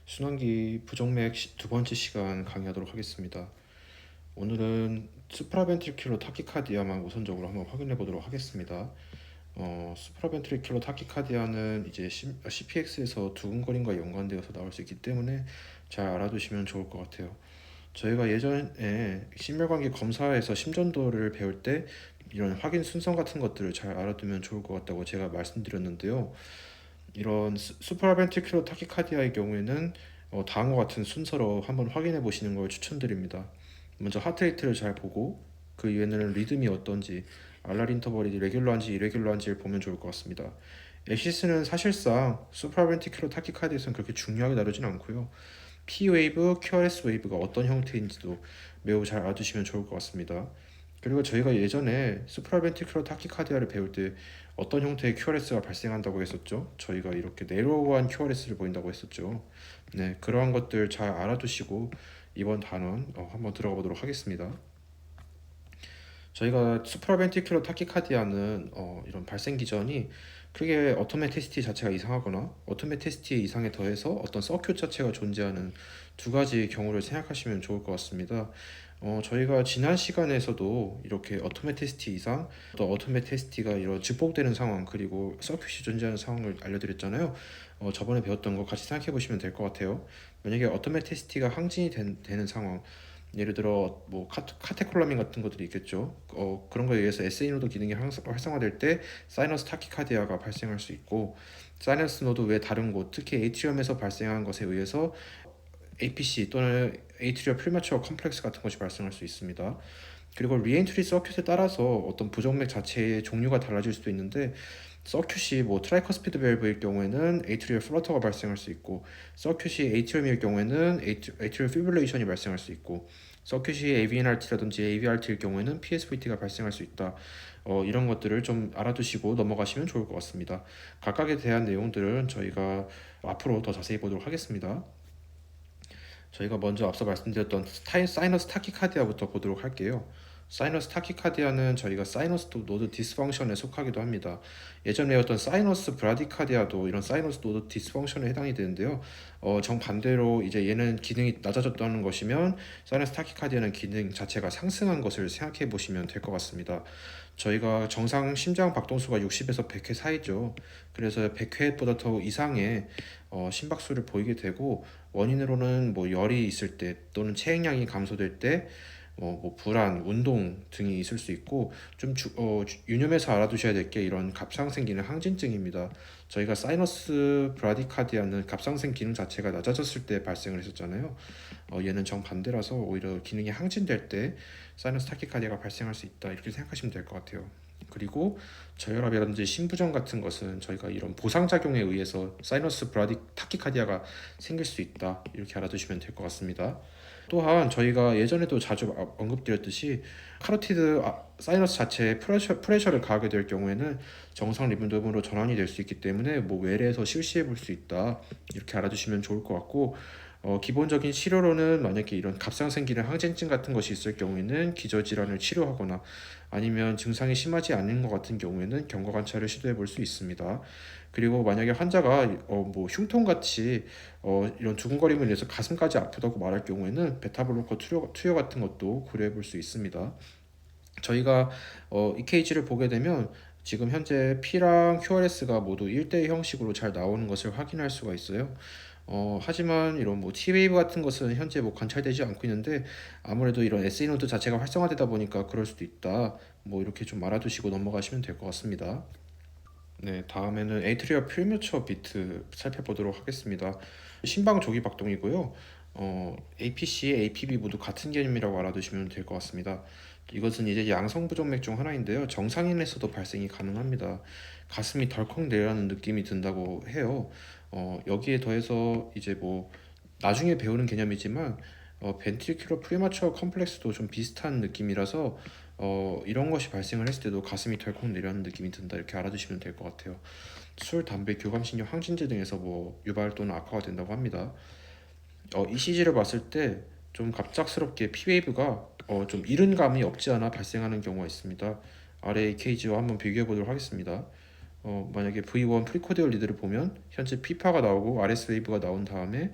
순환기 부정맥 두 번째 시간 강의하도록 하겠습니다. 오늘은 수프라벤트리큘러 타키카디아만 우선적으로 한번 확인해 보도록 하겠습니다. 수프라벤트리큘러 타키카디아는 이제 CPX에서 두근거림과 연관되어서 나올 수 있기 때문에 잘 알아두시면 좋을 것 같아요. 저희가 예전에 심혈관계 검사에서 심전도를 배울 때 이런 확인 순서 같은 것들을 잘 알아두면 좋을 것 같다고 제가 말씀드렸는데요. 이런 수프라벤트리큘러 타키카디아의 경우에는 다음과 같은 순서로 한번 확인해 보시는 걸 추천드립니다. 먼저 하트레이트를 잘 보고 그 이후에는 리듬이 어떤지, 알랄 인터벌이 레귤러한지 이레귤러한지를 보면 좋을 것 같습니다. 엑시스는 사실상 수프라벤트리큘러 타키카디아에서는 그렇게 중요하게 다루진 않고요. P 웨이브, QRS 웨이브가 어떤 형태인지도 매우 잘 알아두시면 좋을 것 같습니다. 그리고 저희가 예전에 수프라벤트리큘러 타키카디아를 배울 때 어떤 형태의 QRS가 발생한다고 했었죠? 저희가 이렇게 네로우한 QRS를 보인다고 했었죠. 네, 그러한 것들 잘 알아두시고 이번 단원 한번 들어가 보도록 하겠습니다. 저희가 수프라벤트리큘러 타키카디아는 이런 발생 기전이 크게 어토메티시티 자체가 이상하거나 어토메티시티 이상에 더해서 어떤 서큐트 자체가 존재하는 두 가지 경우를 생각하시면 좋을 것 같습니다. 저희가 지난 시간에서도 이렇게 어토메티시티 이상, 또 어토메티시티가 이런 증폭되는 상황, 그리고 서큐트이 존재하는 상황을 알려드렸잖아요. 저번에 배웠던 거 같이 생각해 보시면 될 것 같아요. 만약에 어토메티시티가 항진이 되는 상황, 예를 들어 뭐 카테콜라민 같은 것들이 있겠죠. 그런 거에 의해서 SA 노드 기능이 활성화될 때 사이너스 타키카디아가 발생할 수 있고, 사이너스 노드 외 다른 곳, 특히 에이트리엄에서 발생한 것에 의해서 APC 또는 에이트리얼 프리마추어 컴플렉스 같은 것이 발생할 수 있습니다. 그리고 리엔트리 서큐트에 따라서 어떤 부정맥 자체의 종류가 달라질 수도 있는데, 서큐시 뭐 트라이커스피드 밸브일 경우에는 에이트리얼 플러터가 발생할 수 있고, 서큐시 에이트리엄일 경우에는 에이트리얼 피브릴레이션이 발생할 수 있고, 서큐시 AVNRT라든지 AVRT일 경우에는 PSVT가 발생할 수 있다. 이런 것들을 좀 알아두시고 넘어가시면 좋을 것 같습니다. 각각에 대한 내용들은 저희가 앞으로 더 자세히 보도록 하겠습니다. 저희가 먼저 앞서 말씀드렸던 사이너스 타키카디아부터 보도록 할게요. 사이너스 타키카디아는 저희가 사이너스 노드 디스펑션에 속하기도 합니다. 예전에 배웠던 사이너스 브라디카디아도 이런 사이너스 노드 디스펑션에 해당이 되는데요. 정반대로 이제 얘는 기능이 낮아졌다는 것이면 사이너스 타키카디아는 기능 자체가 상승한 것을 생각해 보시면 될 것 같습니다. 저희가 정상 심장 박동수가 60에서 100회 사이죠. 그래서 100회보다 더 이상의 심박수를 보이게 되고, 원인으로는 뭐 열이 있을 때 또는 체액량이 감소될 때 뭐 불안, 운동 등이 있을 수 있고, 좀 유념해서 알아두셔야 될 게 이런 갑상선 기능 항진증입니다. 저희가 사이너스 브라디카디아는 갑상선 기능 자체가 낮아졌을 때 발생을 했었잖아요. 얘는 정반대라서 오히려 기능이 항진될 때 사이너스 타키카디아가 발생할 수 있다, 이렇게 생각하시면 될 것 같아요. 그리고 저혈압이라든지 심부전 같은 것은 저희가 이런 보상작용에 의해서 사이너스 브라디 타키카디아가 생길 수 있다, 이렇게 알아두시면 될 것 같습니다. 또한 저희가 예전에도 자주 언급드렸듯이 카로티드 사이너스 자체에 프레셔를 가하게 될 경우에는 정상 리듬으로 전환이 될 수 있기 때문에 뭐 외래에서 실시해 볼 수 있다, 이렇게 알아두시면 좋을 것 같고, 기본적인 치료로는 만약에 이런 갑상선 기능 항진증 같은 것이 있을 경우에는 기저질환을 치료하거나, 아니면 증상이 심하지 않은 것 같은 경우에는 경과 관찰을 시도해 볼 수 있습니다. 그리고 만약에 환자가 뭐 흉통같이 이런 두근거림을 인해서 가슴까지 아프다고 말할 경우에는 베타블로커 투여 같은 것도 고려해 볼 수 있습니다. 저희가 EKG를 보게 되면 지금 현재 P랑 QRS가 모두 1대1 형식으로 잘 나오는 것을 확인할 수가 있어요. 하지만 이런 뭐 T웨이브 같은 것은 현재 뭐 관찰되지 않고 있는데, 아무래도 이런 SA 노드 자체가 활성화되다 보니까 그럴 수도 있다, 뭐 이렇게 좀 알아두시고 넘어가시면 될 것 같습니다. 네, 다음에는 에이트리얼 필뮤처 비트 살펴보도록 하겠습니다. 심방 조기 박동이고요. APC, APB 모두 같은 개념이라고 알아두시면 될 것 같습니다. 이것은 이제 양성 부정맥 중 하나인데요. 정상인에서도 발생이 가능합니다. 가슴이 덜컥 내려가는 느낌이 든다고 해요. 여기에 더해서 이제 뭐 나중에 배우는 개념이지만 벤트리큘러 프리마추어 컴플렉스도 좀 비슷한 느낌이라서 이런 것이 발생을 했을 때도 가슴이 덜컥 내려가는 느낌이 든다, 이렇게 알아두시면 될 것 같아요. 술, 담배, 교감신경, 항진제 등에서 뭐 유발 또는 악화가 된다고 합니다. ECG를 봤을 때 좀 갑작스럽게 P웨이브가 좀 이른 감이 없지 않아 발생하는 경우가 있습니다. 아래 EKG와 한번 비교해 보도록 하겠습니다. 만약에 V1 프리코디얼 리드를 보면 현재 P파가 나오고 RS 웨이브가 나온 다음에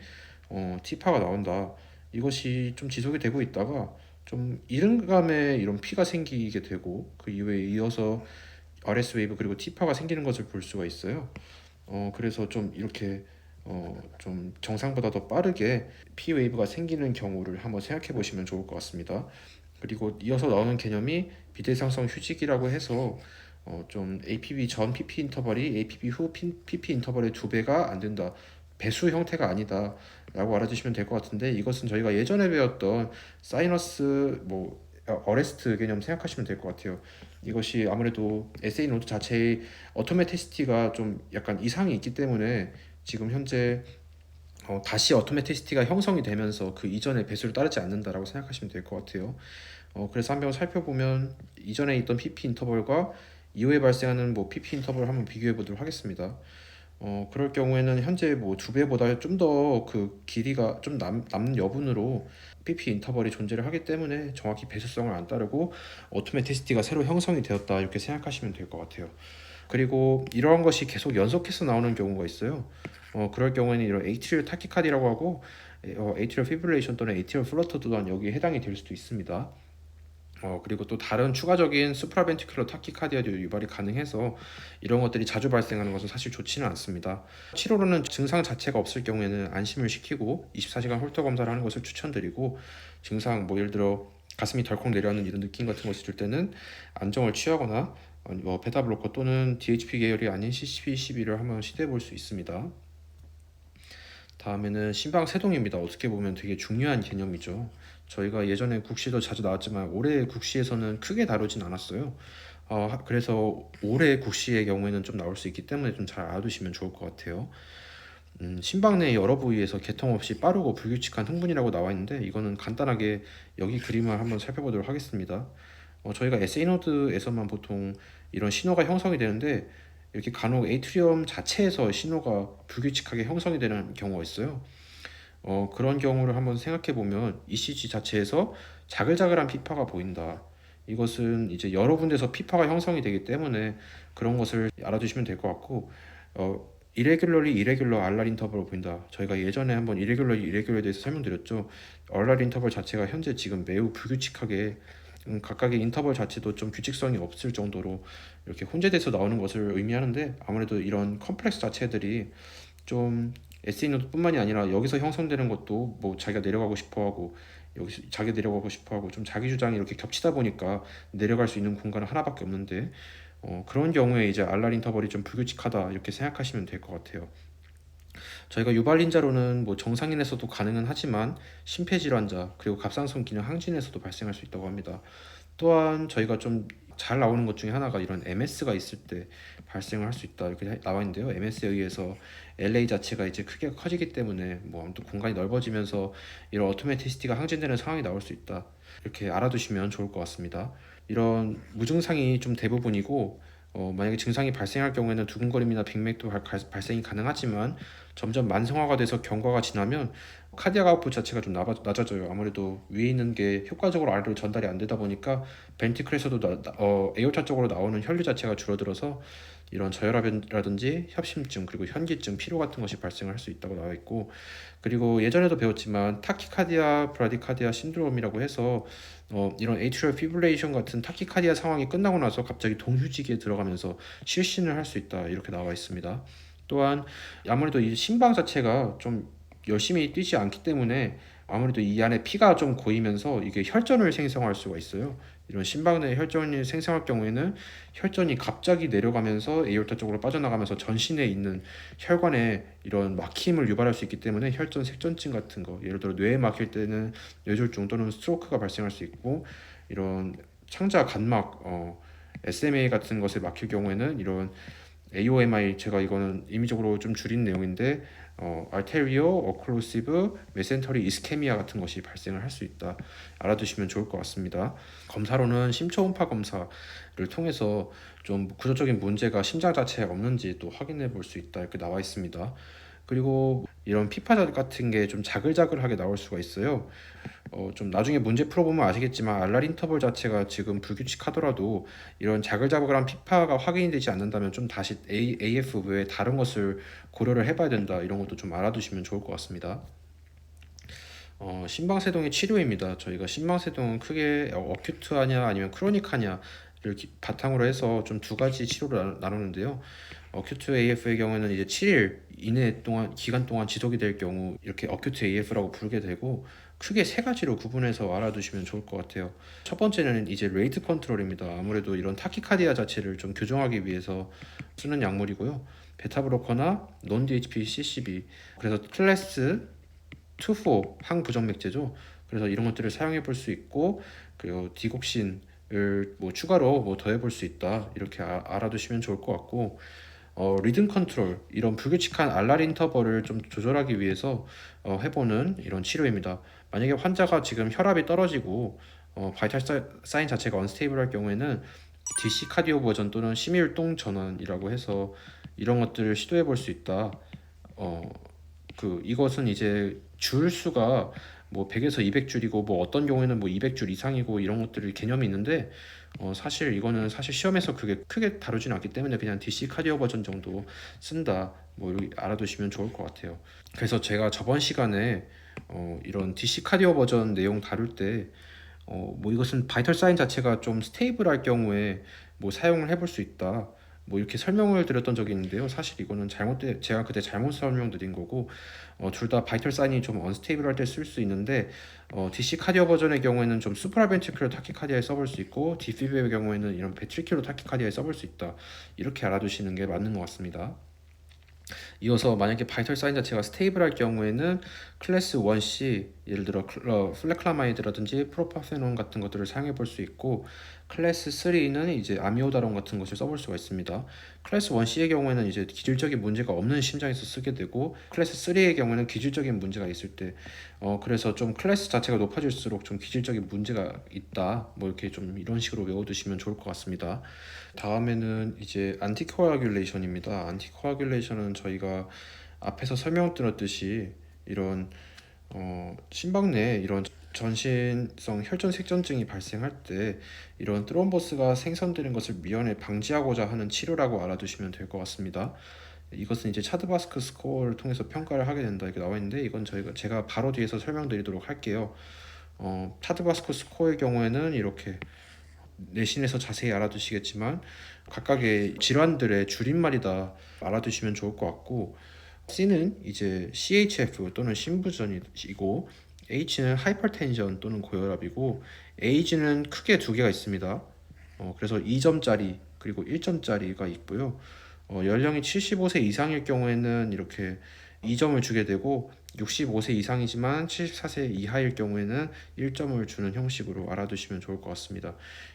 T파가 나온다. 이것이 좀 지속이 되고 있다가 좀 이른감에 이런 P가 생기게 되고 그 이후에 이어서 RS 웨이브 그리고 T파가 생기는 것을 볼 수가 있어요. 그래서 좀 이렇게 좀 정상보다 더 빠르게 P 웨이브가 생기는 경우를 한번 생각해 보시면 좋을 것 같습니다. 그리고 이어서 나오는 개념이 비대상성 휴직이라고 해서 좀 APB 전 PP 인터벌이 APB 후 PP 인터벌의 2배가 안 된다. 배수 형태가 아니다 라고 알아주시면 될 것 같은데, 이것은 저희가 예전에 배웠던 사이너스 뭐 어레스트 개념 생각하시면 될 것 같아요. 이것이 아무래도 SA 노드 자체의 어토메티시티가 좀 약간 이상이 있기 때문에 지금 현재 다시 어토메티시티가 형성이 되면서 그 이전의 배수를 따르지 않는다라고 생각하시면 될 것 같아요. 그래서 한번 살펴보면 이전에 있던 PP 인터벌과 이후에 발생하는 뭐 PP 인터벌 한번 비교해 보도록 하겠습니다. 그럴 경우에는 현재 뭐 2배보다 좀 더 그 길이가 좀 남는 여분으로 PP 인터벌이 존재를 하기 때문에 정확히 배수성을 안 따르고 오토매티시티가 새로 형성이 되었다 이렇게 생각하시면 될 것 같아요. 그리고 이러한 것이 계속 연속해서 나오는 경우가 있어요. 그럴 경우에는 이런 에이트리얼 타키카디라고 하고 에이트리얼 피브릴레이션 또는 에이트리얼 플러터 또한 여기에 해당이 될 수도 있습니다. 그리고 또 다른 추가적인 수프라벤트큘러 타키카디아도 유발이 가능해서 이런 것들이 자주 발생하는 것은 사실 좋지는 않습니다. 치료로는 증상 자체가 없을 경우에는 안심을 시키고 24시간 홀터 검사를 하는 것을 추천드리고, 증상 뭐 예를 들어 가슴이 덜컥 내려앉는 이런 느낌 같은 것이 들 때는 안정을 취하거나 뭐 베타블로커 또는 DHP 계열이 아닌 CCP12를 한번 시도해 볼 수 있습니다. 다음에는 심방세동입니다. 어떻게 보면 되게 중요한 개념이죠. 저희가 예전에 국시도 자주 나왔지만 올해 국시에서는 크게 다루진 않았어요. 그래서 올해 국시의 경우에는 좀 나올 수 있기 때문에 좀 잘 알아두시면 좋을 것 같아요. 심박 내 여러 부위에서 개통 없이 빠르고 불규칙한 흥분이라고 나와 있는데, 이거는 간단하게 여기 그림을 한번 살펴보도록 하겠습니다. 저희가 SA 노드에서만 보통 이런 신호가 형성이 되는데, 이렇게 간혹 에이트리엄 자체에서 신호가 불규칙하게 형성이 되는 경우가 있어요. 그런 경우를 한번 생각해 보면 ECG 자체에서 자글자글한 피파가 보인다. 이것은 이제 여러 군데서 피파가 형성이 되기 때문에 그런 것을 알아두시면 될 것 같고, irregular 알랄 인터벌을 보인다. 저희가 예전에 한번 irregular에 대해서 설명드렸죠. 알랄 인터벌 자체가 현재 지금 매우 불규칙하게 각각의 인터벌 자체도 좀 규칙성이 없을 정도로 이렇게 혼재돼서 나오는 것을 의미하는데, 아무래도 이런 컴플렉스 자체들이 좀 SE 노드뿐만이 아니라 여기서 형성되는 것도 뭐 자기가 내려가고 싶어하고 여기서 자기 내려가고 싶어하고 좀 자기 주장이 이렇게 겹치다 보니까 내려갈 수 있는 공간은 하나밖에 없는데, 그런 경우에 이제 알랄 인터벌이 좀 불규칙하다 이렇게 생각하시면 될 것 같아요. 저희가 유발인자로는 뭐 정상인에서도 가능은 하지만 심폐질환자 그리고 갑상선 기능 항진에서도 발생할 수 있다고 합니다. 또한 저희가 좀 잘 나오는 것 중에 하나가 이런 MS가 있을 때 발생을 할 수 있다 이렇게 나와 있는데요. MS에 의해서 LA 자체가 이제 크게 커지기 때문에 뭐 아무튼 공간이 넓어지면서 이런 어토매티시티가 항진되는 상황이 나올 수 있다 이렇게 알아두시면 좋을 것 같습니다. 이런 무증상이 좀 대부분이고, 만약에 증상이 발생할 경우에는 두근거림이나 빅맥도 발생이 가능하지만 점점 만성화가 돼서 경과가 지나면 카디악 아웃풋 자체가 좀 낮아져요. 아무래도 위에 있는 게 효과적으로 아래로 전달이 안 되다 보니까 벤트클에서도 에어차 쪽으로 나오는 혈류 자체가 줄어들어서 이런 저혈압이라든지 협심증 그리고 현기증, 피로 같은 것이 발생할 수 있다고 나와 있고, 그리고 예전에도 배웠지만 타키카디아 브라디카디아 신드롬이라고 해서 이런 에이트리얼 피브릴레이션 같은 타키카디아 상황이 끝나고 나서 갑자기 동휴지기에 들어가면서 실신을 할 수 있다 이렇게 나와 있습니다. 또한 아무래도 이 심방 자체가 좀 열심히 뛰지 않기 때문에 아무래도 이 안에 피가 좀 고이면서 이게 혈전을 생성할 수가 있어요. 이런 심박 내 혈전이 생성할 경우에는 혈전이 갑자기 내려가면서 에orta 쪽으로 빠져나가면서 전신에 있는 혈관에 이런 막힘을 유발할 수 있기 때문에 혈전 색전증 같은 거, 예를 들어 뇌에 막힐 때는 뇌졸중 또는 스트로크가 발생할 수 있고, 이런 창자 간막 SMA 같은 것에 막힐 경우에는 이런 AOMI, 제가 이거는 임의적으로 좀 줄인 내용인데 알테리오 어클루시브 메센터리 이스케미아 같은 것이 발생을 할 수 있다 알아두시면 좋을 것 같습니다. 검사로는 심초음파 검사를 통해서 좀 구조적인 문제가 심장 자체에 없는지 또 확인해 볼 수 있다 이렇게 나와 있습니다. 그리고 이런 피파 같은 게 좀 자글자글하게 나올 수가 있어요. 좀 나중에 문제 풀어보면 아시겠지만 알랄 인터벌 자체가 지금 불규칙하더라도 이런 자글자글한 피파가 확인이 되지 않는다면 좀 다시 AF 외에 다른 것을 고려를 해봐야 된다, 이런 것도 좀 알아두시면 좋을 것 같습니다. 심방세동의 치료입니다. 저희가 심방세동은 크게 어큐트하냐 아니면 크로닉하냐를 바탕으로 해서 좀 두 가지 치료를 나누는데요. 어큐트 AF의 경우에는 이제 7일 이내 동안 기간 동안 지속이 될 경우 이렇게 어큐트 AF라고 부르게 되고, 크게 세 가지로 구분해서 알아두시면 좋을 것 같아요. 첫 번째는 이제 레이트 컨트롤입니다. 아무래도 이런 타키카디아 자체를 좀 교정하기 위해서 쓰는 약물이고요. 베타브로커나 논 DHP CCB, 그래서 클래스 2, 4 항부정맥제죠. 그래서 이런 것들을 사용해 볼 수 있고, 그리고 디곡신을 뭐 추가로 뭐 더해 볼 수 있다, 이렇게 알아두시면 좋을 것 같고, 리듬 컨트롤, 이런 불규칙한 알랄 인터벌을 좀 조절하기 위해서 해보는 이런 치료입니다. 만약에 환자가 지금 혈압이 떨어지고 바이탈 사인 자체가 언스테이블할 경우에는 DC 카디오 버전 또는 심혈동 전환이라고 해서 이런 것들을 시도해 볼 수 있다. 어, 이것은 이제 줄 수가 뭐 100에서 200줄이고 뭐 어떤 경우에는 뭐 200줄 이상이고 이런 것들이 개념이 있는데, 사실 이거는 사실 시험에서 그게 크게 다루지는 않기 때문에 그냥 DC 카디오 버전 정도 쓴다, 뭐 이렇게 알아두시면 좋을 것 같아요. 그래서 제가 저번 시간에 이런 DC 카디오 버전 내용 다룰 때 뭐 이것은 바이털 사인 자체가 좀 스테이블할 경우에 뭐 사용을 해볼 수 있다, 뭐 이렇게 설명을 드렸던 적이 있는데요. 사실 이거는 제가 그때 잘못 설명드린 거고, 둘 다 바이털 사인이 좀 언스테이블할 때 쓸 수 있는데, DC 카디오 버전의 경우에는 좀 수프라벤트리큘러 타키카디아에 써볼 수 있고, 디피브의 경우에는 이런 베트리큘러 타키카디아에 써볼 수 있다, 이렇게 알아두시는 게 맞는 것 같습니다. 이어서 만약에 바이털 사인 자체가 스테이블할 경우에는 클래스 1C, 예를 들어 플레클라마이드라든지 프로파페논 같은 것들을 사용해 볼 수 있고, 클래스 3는 이제 아미오다론 같은 것을 써볼 수가 있습니다. 클래스 1C의 경우에는 이제 기질적인 문제가 없는 심장에서 쓰게 되고, 클래스 3의 경우에는 기질적인 문제가 있을 때, 그래서 좀 클래스 자체가 높아질수록 좀 기질적인 문제가 있다, 뭐 이렇게 좀 이런 식으로 외워두시면 좋을 것 같습니다. 다음에는 이제 안티코아귤레이션입니다. 안티코아귤레이션은 저희가 앞에서 설명드렸듯이 이런 심박 내에 이런 전신성 혈전 색전증이 발생할 때 이런 트롬보스가 생성되는 것을 미연에 방지하고자 하는 치료라고 알아두시면 될 것 같습니다. 이것은 이제 차드바스크 스코어를 통해서 평가를 하게 된다, 이렇게 나와 있는데, 이건 제가 바로 뒤에서 설명드리도록 할게요. 차드바스크 스코어의 경우에는 이렇게 내신에서 자세히 알아두시겠지만 각각의 질환들의 줄임말이다, 알아두시면 좋을 것 같고, C는 이제 CHF 또는 심부전이고, H는 하이퍼텐션 또는 고혈압이고, A는 크게 두 개가 있습니다. 그래서 2점짜리 그리고 1점짜리가 있고요. 연령이 75세 이상일 경우에는 이렇게 2점을 주게 되고, 65세 이상이지만 74세 이하일 경우에는 1점을 주는 형식으로 알아두시면 좋을 것 같습니다.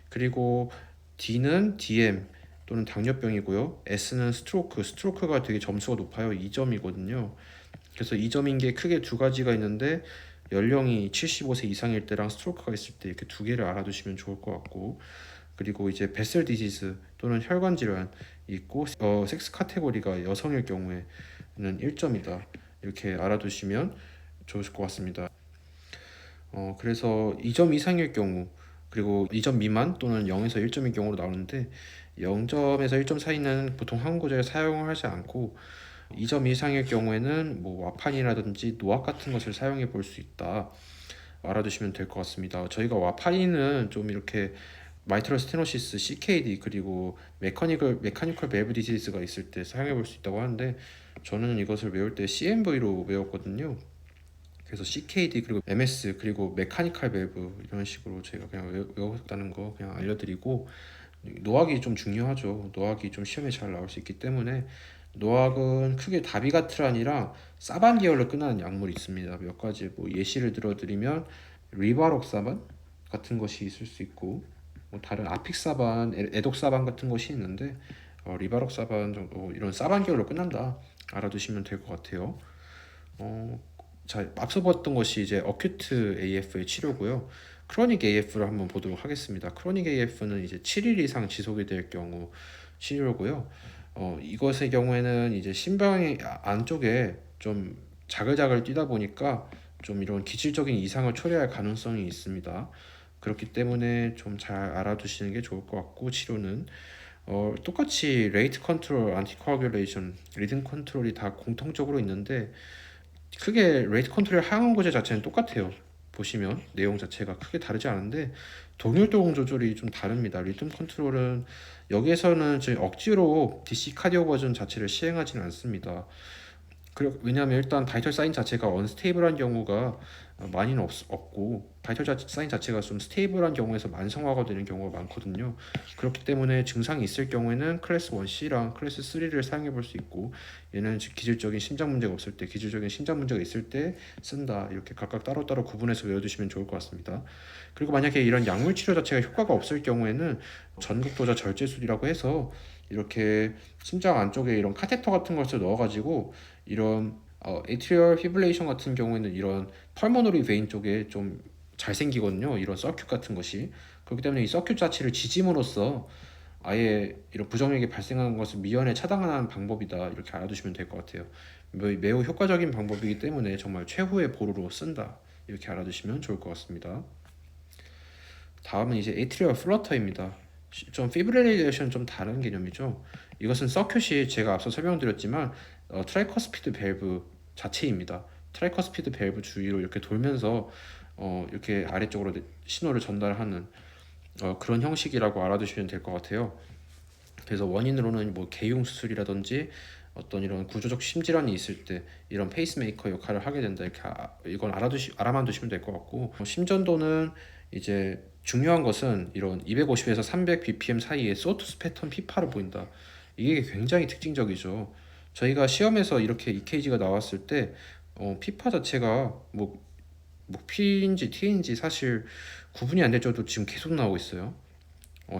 그리고 D는 DM 또는 당뇨병이고요. S는 스트로크가 되게 점수가 높아요. 2점이거든요. 그래서 2점인 게 크게 두 가지가 있는데, 연령이 75세 이상일 때랑 스트로크가 있을 때 이렇게 두 개를 알아두시면 좋을 것 같고, 그리고 이제 베셀 디지즈 또는 혈관 질환이 있고, 섹스 카테고리가 여성일 경우에는 1점이다, 이렇게 알아두시면 좋을 것 같습니다. 그래서 2점 이상일 경우, 그리고 2점 미만 또는 0에서 1점일 경우로 나오는데, 0점에서 1점 사이는 보통 항우고제를 사용을 하지 않고, 2점 이상일 경우에는 뭐 와파린이라든지 노악 같은 것을 사용해 볼 수 있다, 알아두시면 될 것 같습니다. 저희가 와파린은 좀 이렇게 마이트럴 스테노시스, CKD, 그리고 메카니컬 밸브 디지즈가 있을 때 사용해 볼 수 있다고 하는데, 저는 이것을 외울 때 CMV로 외웠거든요. 그래서 CKD 그리고 MS 그리고 메카니컬 밸브 이런 식으로 제가 그냥 외웠다는 거 그냥 알려드리고, 노악이 좀 중요하죠. 노악이 좀 시험에 잘 나올 수 있기 때문에, 노악은 크게 다비가트란이랑 사반 계열로 끝나는 약물이 있습니다. 몇 가지 뭐 예시를 들어드리면 리바록사반 같은 것이 있을 수 있고, 뭐 다른 아픽사반, 에독사반 같은 것이 있는데, 리바록사반 정도 이런 사반 계열로 끝난다, 알아두시면 될 것 같아요. 어, 자, 앞서 봤던 것이 이제 어큐트 AF의 치료고요. 크로닉 AF를 한번 보도록 하겠습니다. 크로닉 AF는 이제 7일 이상 지속이 될 경우 치료고요. 이것의 경우에는 이제 심장의 안쪽에 좀 자글자글 뛰다 보니까 좀 이런 기질적인 이상을 초래할 가능성이 있습니다. 그렇기 때문에 좀 잘 알아두시는 게 좋을 것 같고, 치료는 똑같이 레이트 컨트롤, 안티코아귤레이션, 리듬 컨트롤이 다 공통적으로 있는데, 크게 레이트 컨트롤 하향 구조 자체는 똑같아요. 보시면 내용 자체가 크게 다르지 않은데 동일동 조절이 좀 다릅니다. 리듬 컨트롤은 여기에서는 지금 억지로 DC 카디오 버전 자체를 시행하지는 않습니다. 왜냐하면 일단 바이털 사인 자체가 언스테이블한 경우가 많이는 없고 바이털 사인 자체가 좀 스테이블한 경우에서 만성화가 되는 경우가 많거든요. 그렇기 때문에 증상이 있을 경우에는 클래스 1C랑 클래스 3를 사용해 볼 수 있고 얘는 기질적인 심장 문제가 없을 때 기질적인 심장 문제가 있을 때 쓴다 이렇게 각각 따로따로 구분해서 외워두시면 좋을 것 같습니다. 그리고 만약에 이런 약물 치료 자체가 효과가 없을 경우에는 전극도자 절제술이라고 해서 이렇게 심장 안쪽에 이런 카테터 같은 것을 넣어가지고 이런 에트리얼 피브레이션 같은 경우에는 이런 펄모너리 베인 쪽에 좀 잘 생기거든요. 이런 서큐 같은 것이. 그렇기 때문에 이 서큐 자체를 지짐으로써 아예 이런 부정맥이 발생하는 것을 미연에 차단하는 방법이다. 이렇게 알아두시면 될 것 같아요. 매우 효과적인 방법이기 때문에 정말 최후의 보루로 쓴다. 이렇게 알아두시면 좋을 것 같습니다. 다음은 이제 에트리얼 플러터입니다. 좀 피브릴레이션 좀 다른 개념이죠. 이것은 서큐시 제가 앞서 설명드렸지만 트라이커스피드 밸브 자체입니다. 트라이커스피드 밸브 주위로 이렇게 돌면서 이렇게 아래쪽으로 신호를 전달하는 그런 형식이라고 알아두시면 될 것 같아요. 그래서 원인으로는 뭐 개용 수술이라든지 어떤 이런 구조적 심질환이 있을 때 이런 페이스메이커 역할을 하게 된다 이렇게 이건 알아만 두시면 될 것 같고 심전도는 이제 중요한 것은 이런 250에서 300 bpm 사이에 소투스 패턴 피파를 보인다. 이게 굉장히 특징적이죠. 저희가 시험에서 이렇게 EKG가 나왔을 때 피파 자체가 뭐 P인지 T인지 사실 구분이 안 될 정도로 지금 계속 나오고 있어요.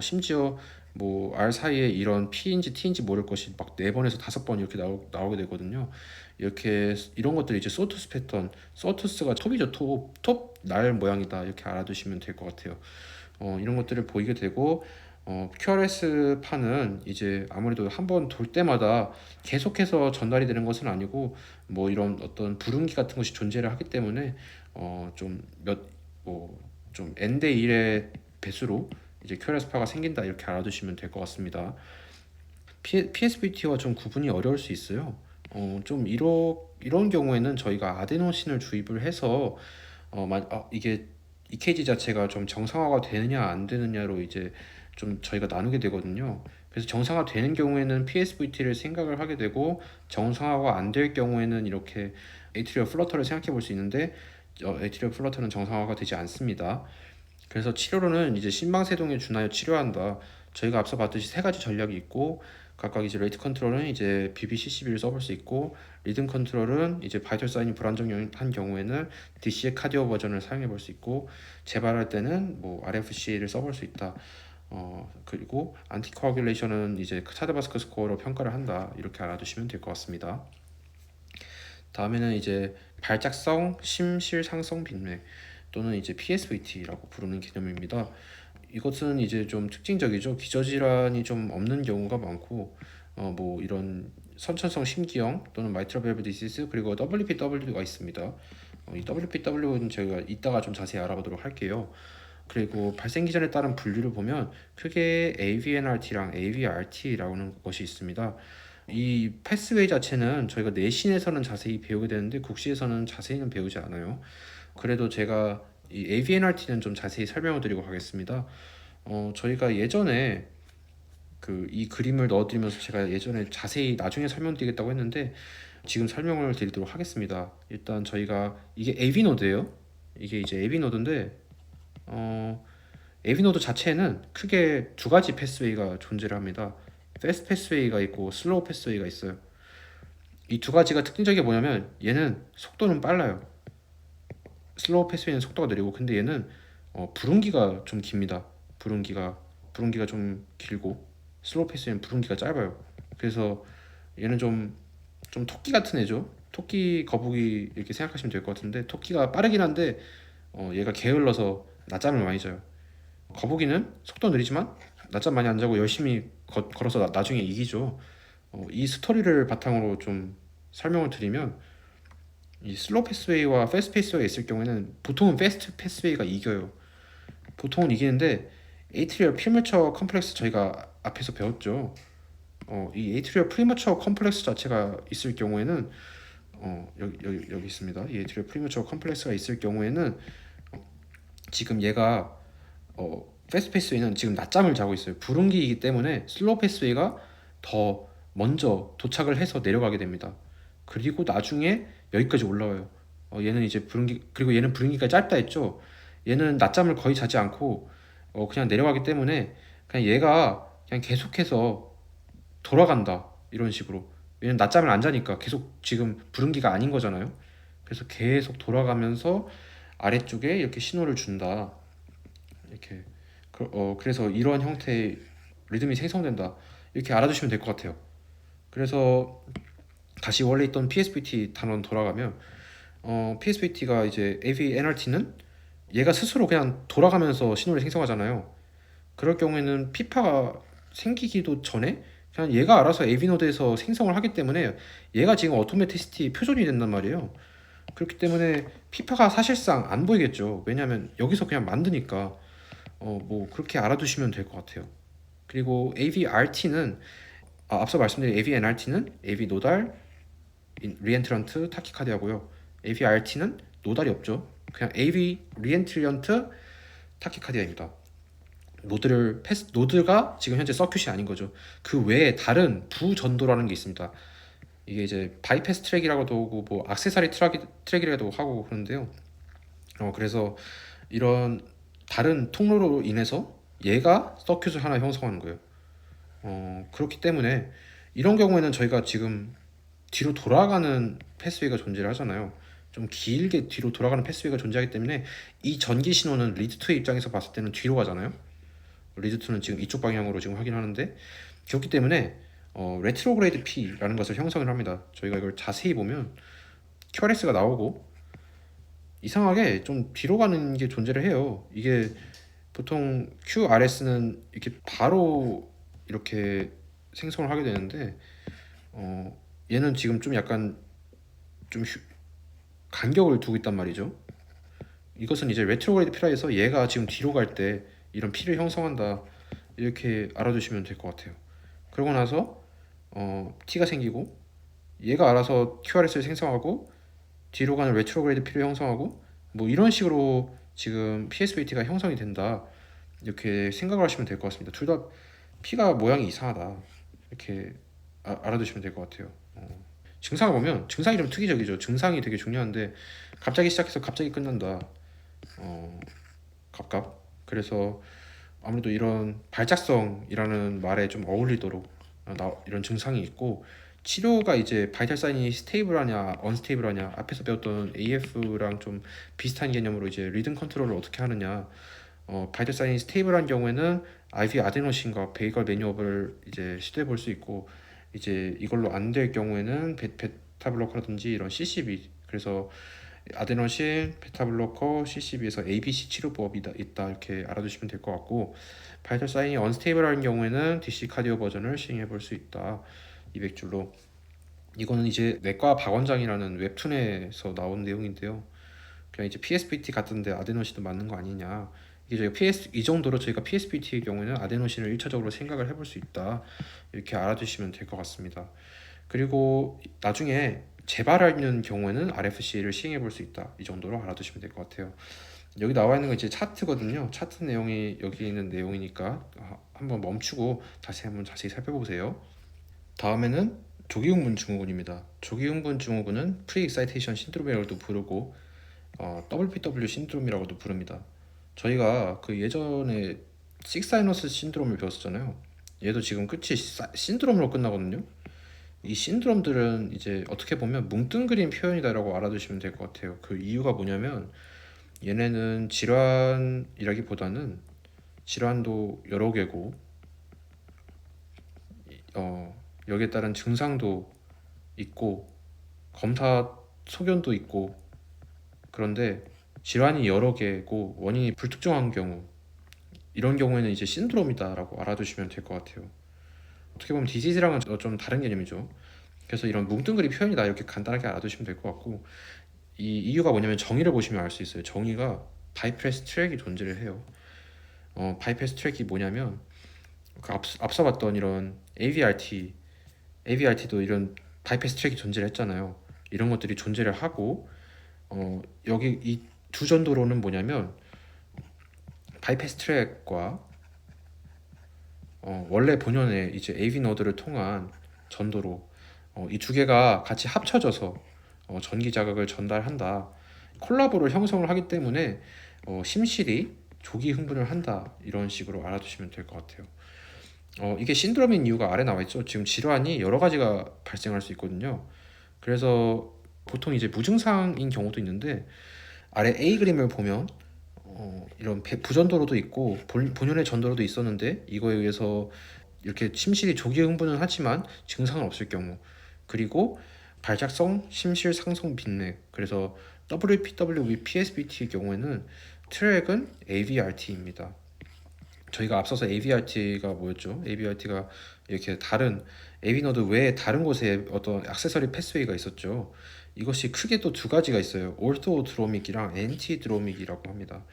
심지어 뭐 R 사이에 이런 P인지 T인지 모를 것이 막 4번에서 5번 이렇게 나오게 되거든요. 이런 것들이 이제 소투스 패턴, 소투스가 톱이죠. 톱 날 모양이다 이렇게 알아두시면 될 것 같아요. 이런 것들을 보이게 되고 QRS 판은 이제 아무래도 한번 돌 때마다 계속해서 전달이 되는 것은 아니고 뭐 이런 어떤 불응기 같은 것이 존재를 하기 때문에 좀 N대 1의 배수로 이제 QRS파가 생긴다 이렇게 알아두시면 될 것 같습니다. PSVT와 좀 구분이 어려울 수 있어요. 좀 이런 경우에는 저희가 아데노신을 주입을 해서 이게 EKG 자체가 좀 정상화가 되느냐 안 되느냐로 이제 좀 저희가 나누게 되거든요. 그래서 정상화 되는 경우에는 PSVT를 생각을 하게 되고 정상화가 안 될 경우에는 이렇게 에이트리얼 플러터를 생각해 볼 수 있는데 에이트리얼 플러터는 정상화가 되지 않습니다. 그래서 치료로는 이제 심방세동에 준하여 치료한다. 저희가 앞서 봤듯이 세 가지 전략이 있고 각각 이제 레이트 컨트롤은 이제 BBCCB를 써볼 수 있고 리듬 컨트롤은 이제 바이털 사인이 불안정한 경우에는 DC의 카디오 버전을 사용해 볼 수 있고 재발할 때는 뭐 RFC를 써볼 수 있다. 그리고 안티코아귤레이션은 이제 차드바스크 스코어로 평가를 한다. 이렇게 알아두시면 될 것 같습니다. 다음에는 이제 발작성 심실상성 빈맥 또는 이제 PSVT라고 부르는 개념입니다. 이것은 이제 좀 특징적이죠. 기저질환이 좀 없는 경우가 많고 뭐 이런 선천성 심기형 또는 마이트럴 밸브 디시스 그리고 WPW가 있습니다. 이 WPW는 제가 이따가 좀 자세히 알아보도록 할게요. 그리고 발생 기전에 따른 분류를 보면 크게 AVNRT랑 AVRT라는 것이 있습니다. 이 패스웨이 자체는 저희가 내신에서는 자세히 배우게 되는데 국시에서는 자세히는 배우지 않아요. 그래도 제가 이 AVNRT는 좀 자세히 설명을 드리고 가겠습니다. 저희가 예전에 이 그림을 넣어드리면서 제가 예전에 자세히 나중에 설명드리겠다고 했는데 지금 설명을 드리도록 하겠습니다. 일단 저희가 이게 AV 노드예요. 이게 이제 AV 노드인데 AV 노드 자체는 크게 두 가지 패스웨이가 존재를 합니다. 패스트 패스웨이가 있고 슬로우 패스웨이가 있어요. 이 두 가지가 특징적인 게 뭐냐면 얘는 속도는 빨라요. 슬로우 패스웨이는 속도가 느리고 근데 얘는 불운기가 좀 깁니다. 불운기가 좀 길고 슬로우 패스웨이는 불운기가 짧아요. 그래서 얘는 좀 토끼 같은 애죠. 토끼 거북이 이렇게 생각하시면 될 것 같은데 토끼가 빠르긴 한데 얘가 게을러서 낮잠을 많이 자요. 거북이는 속도 느리지만 낮잠 많이 안 자고 열심히 걸어서 나중에 이기죠. 이 스토리를 바탕으로 좀 설명을 드리면 이 슬로우 패스웨이와 패스트 패스웨이가 있을 경우에는 보통은 패스트 패스웨이가 이겨요. 보통은 이기는데 에이트리얼 프리머처 컴플렉스 저희가 앞에서 배웠죠. 이 에이트리얼 프리머처 컴플렉스 자체가 있을 경우에는 여기 있습니다. 이 에이트리얼 프리매추어 컴플렉스가 있을 경우에는 지금 얘가 패스트 패스웨이는 지금 낮잠을 자고 있어요. 불응기이기 때문에 슬로우 패스웨이가 더 먼저 도착을 해서 내려가게 됩니다. 그리고 나중에 여기까지 올라와요. 얘는 이제 불응기, 그리고 얘는 불응기가 짧다 했죠. 얘는 낮잠을 거의 자지 않고 그냥 내려가기 때문에 그냥 얘가 그냥 계속해서 돌아간다 이런 식으로. 얘는 낮잠을 안 자니까 계속 지금 불응기가 아닌 거잖아요. 그래서 계속 돌아가면서 아래쪽에 이렇게 신호를 준다. 이렇게 그래서 이러한 형태의 리듬이 생성된다. 이렇게 알아두시면 될 것 같아요. 그래서 다시 원래 있던 PSVT 단원 돌아가면 PSVT가 이제 AV NRT는 얘가 스스로 그냥 돌아가면서 신호를 생성하잖아요. 그럴 경우에는 피파가 생기기도 전에 그냥 얘가 알아서 AV 노드에서 생성을 하기 때문에 얘가 지금 어토매티시티 표준이 된단 말이에요. 그렇기 때문에 피파가 사실상 안 보이겠죠. 왜냐하면 여기서 그냥 만드니까 뭐 그렇게 알아두시면 될 것 같아요. 그리고 AVRT는 앞서 말씀드린 AVNRT는 AV 노달, 리엔트런트, 타키카디하고요. AVRT는 노달이 없죠. 그냥 AV 리엔트런트, 타키카디아입니다. 노드가 지금 현재 서큐트이 아닌 거죠. 그 외에 다른 부전도라는 게 있습니다. 이게 이제 바이패스 트랙이라고도 하고 뭐 액세서리 트랙이라도 하고 그러는데요. 그래서 이런 다른 통로로 인해서 얘가 서큐트를 하나 형성하는 거예요. 그렇기 때문에 이런 경우에는 저희가 지금 뒤로 돌아가는 패스웨이가 존재를 하잖아요. 좀 길게 뒤로 돌아가는 패스웨이가 존재하기 때문에 이 전기 신호는 리드2의 입장에서 봤을 때는 뒤로 가잖아요. 리드2는 지금 이쪽 방향으로 지금 확인하는데, 그렇기 때문에 레트로그레이드 P라는 것을 형성을 합니다. 저희가 이걸 자세히 보면 QRS가 나오고 이상하게 좀 뒤로 가는 게 존재를 해요. 이게 보통 QRS는 이렇게 바로 이렇게 생성을 하게 되는데 얘는 지금 좀 약간 좀 간격을 두고 있단 말이죠. 이것은 이제 레트로그레이드 P라에서 얘가 지금 뒤로 갈 때 이런 P를 형성한다, 이렇게 알아두시면 될 것 같아요. 그러고 나서 T가 생기고 얘가 알아서 QRS를 생성하고 뒤로 가는 레트로그레이드 P를 형성하고 뭐 이런 식으로 지금 PSVT가 형성이 된다, 이렇게 생각을 하시면 될 것 같습니다. 둘 다 P가 모양이 이상하다, 이렇게 알아두시면 될 것 같아요. 증상을 보면 증상이 좀 특이적이죠. 증상이 되게 중요한데 갑자기 시작해서 갑자기 끝난다. 갑갑. 그래서 아무래도 이런 발작성이라는 말에 좀 어울리도록 이런 증상이 있고, 치료가 이제 바이탈 사인이 스테이블하냐 언스테이블하냐, 앞에서 배웠던 AF랑 좀 비슷한 개념으로 이제 리듬 컨트롤을 어떻게 하느냐. 바이탈 사인이 스테이블한 경우에는 IV 아데노신과 베이걸 매뉴업을 이제 시도해 볼 수 있고, 이제 이걸로 안 될 경우에는 베타 블로커라든지 이런 CCB, 그래서 아데노신, 베타블로커, CCB에서 ABC 치료법이 있다, 이렇게 알아두시면 될 것 같고, 바이탈 사인이 언스테이블한 경우에는 DC 카디오 버전을 시행해 볼 수 있다, 200줄로. 이거는 이제 내과 박원장이라는 웹툰에서 나온 내용인데요. 그냥 이제 PSPT 같은데 아데노신도 맞는 거 아니냐. 이게 저희가 이 정도로 저희가 PSPT의 경우에는 아데노신을 1차적으로 생각을 해볼 수 있다, 이렇게 알아두시면 될 것 같습니다. 그리고 나중에 재발하는 경우에는 RFC를 시행해 볼 수 있다, 이 정도로 알아두시면 될 것 같아요. 여기 나와 있는 건 이제 차트거든요. 차트 내용이 여기 있는 내용이니까 한번 멈추고 다시 한번 자세히 살펴보세요. 다음에는 조기흥분 증후군입니다. 조기흥분 증후군은 프리익사이테이션 신드롬이라고도 부르고 WPW 신드롬이라고도 부릅니다. 저희가 그 예전에 식사이너스 신드롬을 배웠었잖아요. 얘도 지금 끝이 신드롬으로 끝나거든요. 이 신드롬들은 이제 어떻게 보면 뭉뚱그린 표현이다라고 알아두시면 될 것 같아요. 그 이유가 뭐냐면 얘네는 질환이라기보다는 질환도 여러 개고 여기에 따른 증상도 있고 검사 소견도 있고, 그런데 질환이 여러 개고 원인이 불특정한 경우, 이런 경우에는 이제 신드롬이다라고 알아두시면 될 것 같아요. 어떻게 보면 디지즈랑은 좀 다른 개념이죠. 그래서 이런 뭉뚱그리 표현이다, 이렇게 간단하게 알아두시면 될 것 같고, 이 이유가 뭐냐면 정의를 보시면 알 수 있어요. 정의가 바이패스 트랙이 존재를 해요. 바이패스 트랙이 뭐냐면 그 앞서 봤던 이런 AVRT도 이런 바이패스 트랙이 존재를 했잖아요. 이런 것들이 존재를 하고 여기 이 두 전도로는 뭐냐면 바이패스 트랙과 원래 본연의 이제 AV 노드를 통한 전도로 이 두 개가 같이 합쳐져서 전기 자극을 전달한다. 콜라보를 형성을 하기 때문에 심실이 조기 흥분을 한다. 이런 식으로 알아두시면 될 것 같아요. 이게 신드롬인 이유가 아래 나와 있죠. 지금 질환이 여러 가지가 발생할 수 있거든요. 그래서 보통 이제 무증상인 경우도 있는데 아래 A 그림을 보면 이런 부전도로도 있고 본연의 전도로도 있었는데 이거에 의해서 이렇게 심실이 조기 흥분은 하지만 증상은 없을 경우, 그리고 발작성 심실 상성 빈맥, 그래서 WPW with PSBT의 경우에는 트랙은 AVRT입니다. 저희가 앞서서 AVRT가 뭐였죠? AVRT가 이렇게 다른 AV 노드 외에 다른 곳에 어떤 액세서리 패스웨이가 있었죠. 이것이 크게 또 두 가지가 있어요. 오르토드로믹이랑 엔티드로믹이라고 합니다.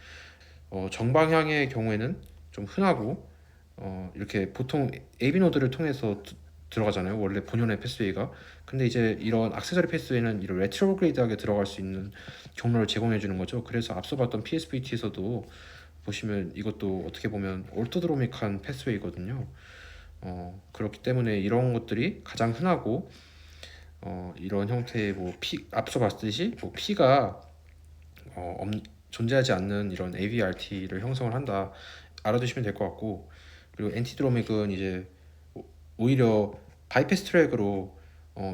정방향의 경우에는 좀 흔하고 이렇게 보통 AV 노드를 통해서 들어가잖아요. 원래 본연의 패스웨이가. 근데 이제 이런 액세서리 패스웨이는 이런 레트로그레이드하게 들어갈 수 있는 경로를 제공해 주는 거죠. 그래서 앞서 봤던 PSVT에서도 보시면 이것도 어떻게 보면 오르토드로믹한 패스웨이거든요. 그렇기 때문에 이런 것들이 가장 흔하고 이런 형태의 뭐 앞서 봤듯이 뭐 P가 존재하지 않는 이런 AVRT를 형성을 한다. 알아두시면 될 것 같고, 그리고 엔티드로믹은 이제 오히려 바이패스 트랙으로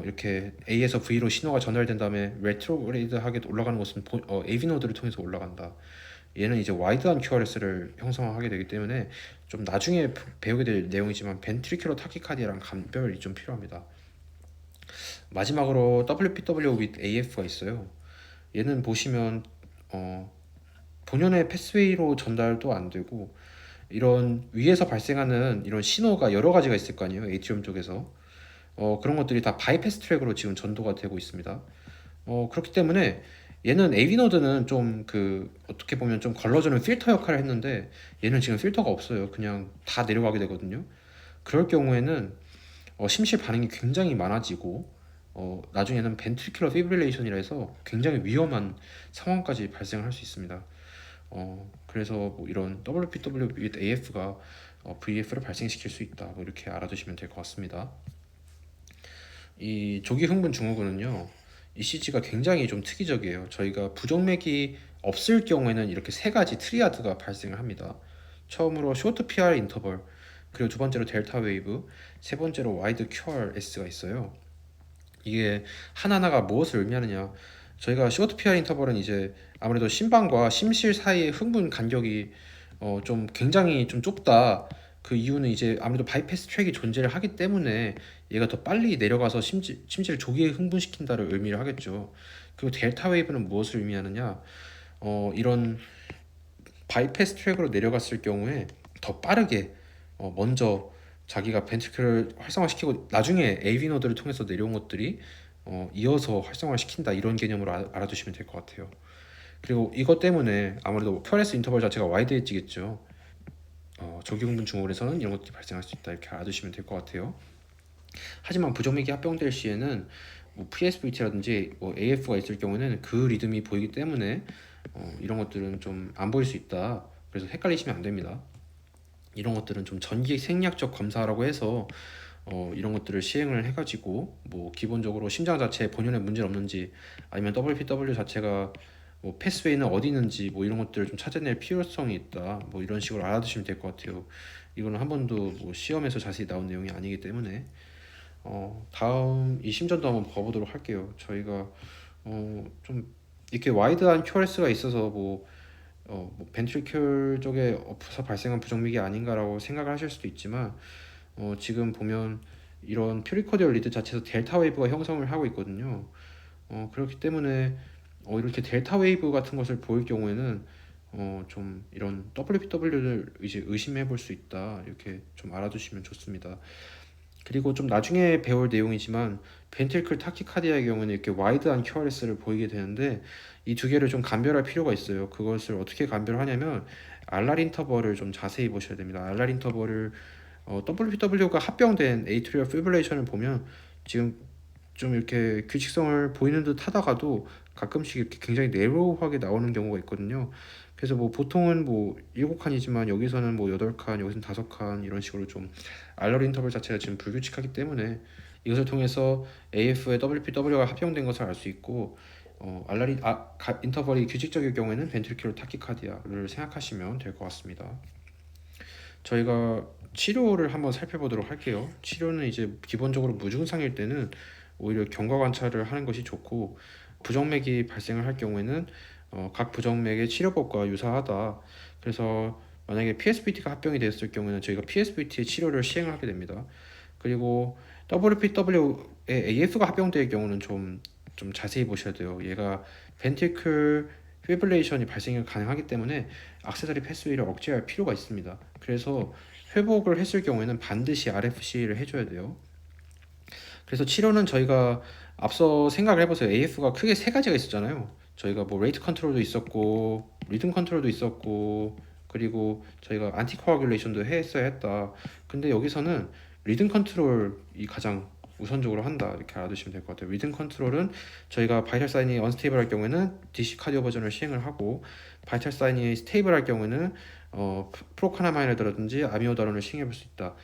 이렇게 A에서 V로 신호가 전달된 다음에 레트로그레이드하게 올라가는 것은 AV 노드를 통해서 올라간다. 얘는 이제 와이드한 QRS를 형성하게 되기 때문에 좀 나중에 배우게 될 내용이지만 벤트리큘러 타키카디아랑 감별이 좀 필요합니다. 마지막으로 WPW with AF가 있어요. 얘는 보시면 본연의 패스웨이로 전달도 안 되고 이런 위에서 발생하는 이런 신호가 여러 가지가 있을 거 아니에요. 에이트리움 쪽에서 그런 것들이 다 바이패스 트랙으로 지금 전도가 되고 있습니다. 그렇기 때문에 얘는 AV 노드는 좀 어떻게 보면 좀 걸러주는 필터 역할을 했는데 얘는 지금 필터가 없어요. 그냥 다 내려가게 되거든요. 그럴 경우에는 심실 반응이 굉장히 많아지고 나중에는 벤트리큘러 피브릴레이션이라 해서 굉장히 위험한 상황까지 발생할 수 있습니다. 그래서 뭐 이런 WPW with AF가 VF를 발생시킬 수 있다. 뭐 이렇게 알아두시면 될 것 같습니다. 이 조기 흥분 증후군은요, ECG가 굉장히 좀 특이적이에요. 저희가 부정맥이 없을 경우에는 이렇게 세 가지 트리아드가 발생을 합니다. 처음으로 쇼트 PR 인터벌, 그리고 두 번째로 델타 웨이브, 세 번째로 와이드 QRS가 있어요. 이게 하나하나가 무엇을 의미하느냐? 저희가 쇼트 PR 인터벌은 이제 아무래도 심방과 심실 사이의 흥분 간격이 좀 굉장히 좀 좁다. 그 이유는 이제 아무래도 바이패스 트랙이 존재를 하기 때문에 얘가 더 빨리 내려가서 심지를 조기에 흥분시킨다를 의미를 하겠죠. 그리고 델타 웨이브는 무엇을 의미하느냐? 이런 바이패스 트랙으로 내려갔을 경우에 더 빠르게 먼저 자기가 벤트클을 활성화시키고 나중에 AV 노드를 통해서 내려온 것들이 이어서 활성화시킨다, 이런 개념으로 알아두시면 될 것 같아요. 그리고 이것 때문에 아무래도 QRS 인터벌 자체가 와이드해지겠죠. 조기흥분 증후군에서는 이런 것들이 발생할 수 있다, 이렇게 알아두시면 될 것 같아요. 하지만 부정맥이 합병될 시에는 뭐 PSVT라든지 뭐 AF가 있을 경우에는 그 리듬이 보이기 때문에 이런 것들은 좀 안 보일 수 있다. 그래서 헷갈리시면 안 됩니다. 이런 것들은 좀 전기 생리학적 검사라고 해서 이런 것들을 시행을 해가지고 뭐 기본적으로 심장 자체에 본연에 문제는 없는지, 아니면 WPW 자체가 뭐 패스웨이는 어디 있는지 뭐 이런 것들을 좀 찾아낼 필요성이 있다, 뭐 이런 식으로 알아두시면 될 것 같아요. 이거는 한 번도 뭐 시험에서 자세히 나온 내용이 아니기 때문에 다음 이 심전도 한번 봐보도록 할게요. 저희가 좀 이렇게 와이드한 QRS가 있어서 뭐 벤트리큘 쪽에 엎어서 발생한 부정맥이 아닌가라고 생각을 하실 수도 있지만 지금 보면 이런 퓨리코디얼 리드 자체에서 델타 웨이브가 형성을 하고 있거든요. 그렇기 때문에 이렇게 델타 웨이브 같은 것을 보일 경우에는 좀 이런 WPW를 이제 의심해 볼 수 있다, 이렇게 좀 알아두시면 좋습니다. 그리고 좀 나중에 배울 내용이지만 벤트리클 타키카디아의 경우는 이렇게 와이드한 QRS를 보이게 되는데 이 두 개를 좀 감별할 필요가 있어요. 그것을 어떻게 감별하냐면 알랄 인터벌을 좀 자세히 보셔야 됩니다. 알랄 인터벌을 WPW가 합병된 에이트리얼 피브릴레이션을 보면 지금 좀 이렇게 규칙성을 보이는 듯 하다가도 가끔씩 이렇게 굉장히 내로우하게 나오는 경우가 있거든요. 그래서 뭐 보통은 뭐 7칸이지만 여기서는 뭐 8칸, 여기서는 5칸 이런 식으로 좀 알러리 인터벌 자체가 지금 불규칙하기 때문에 이것을 통해서 AF에 WPW가 합병된 것을 알 수 있고 인터벌이 규칙적일 경우에는 벤트리큘러 타키카디아를 생각하시면 될 것 같습니다. 저희가 치료를 한번 살펴보도록 할게요. 치료는 이제 기본적으로 무증상일 때는 오히려 경과 관찰을 하는 것이 좋고 부정맥이 발생을 할 경우에는 각 부정맥의 치료법과 유사하다. 그래서 만약에 PSVT가 합병이 되었을 경우에는 저희가 PSVT의 치료를 시행을 하게 됩니다. 그리고 WPW에 AF가 합병될 경우는 좀 자세히 보셔야 돼요. 얘가 벤트리클 피브릴레이션이 발생이 가능하기 때문에 악세사리 패스웨이를 억제할 필요가 있습니다. 그래서 회복을 했을 경우에는 반드시 RFC를 해줘야 돼요. 그래서 치료는 저희가 앞서 생각을 해보세요. AF가 크게 세 가지가 있었잖아요. 저희가 뭐 레이트 컨트롤도 있었고 리듬 컨트롤도 있었고 그리고 저희가 안티코아귤레이션도 했어야 했다. 근데 여기서는 리듬 컨트롤이 가장 우선적으로 한다 이렇게 알아두시면 될 것 같아요. 리듬 컨트롤은 저희가 바이탈 사인이 언스테이블 할 경우에는 DC 카디오 버전을 시행을 하고 바이탈 사인이 스테이블 할 경우에는 프로카나마인이라든지 아미오다론을 시행해 볼 수 있다.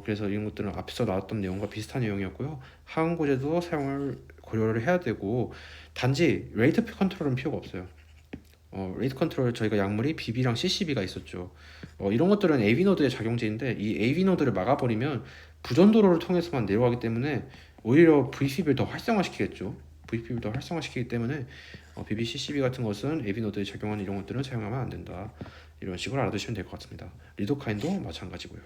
그래서 이런 것들은 앞서 나왔던 내용과 비슷한 내용이었고요. 항고제도 사용을 고려를 해야 되고 단지 레이트 컨트롤은 필요가 없어요. 레이트 컨트롤 저희가 약물이 BB랑 CCB가 있었죠. 이런 것들은 AV 노드의 작용제인데 이 AV 노드를 막아버리면 부전도로를 통해서만 내려가기 때문에 오히려 VP를 더 활성화시키겠죠. VP를 더 활성화시키기 때문에 BB, CCB 같은 것은 AV 노드에 작용하는 이런 것들은 사용하면 안 된다. 이런 식으로 알아두시면 될 것 같습니다. 리도카인도 마찬가지고요.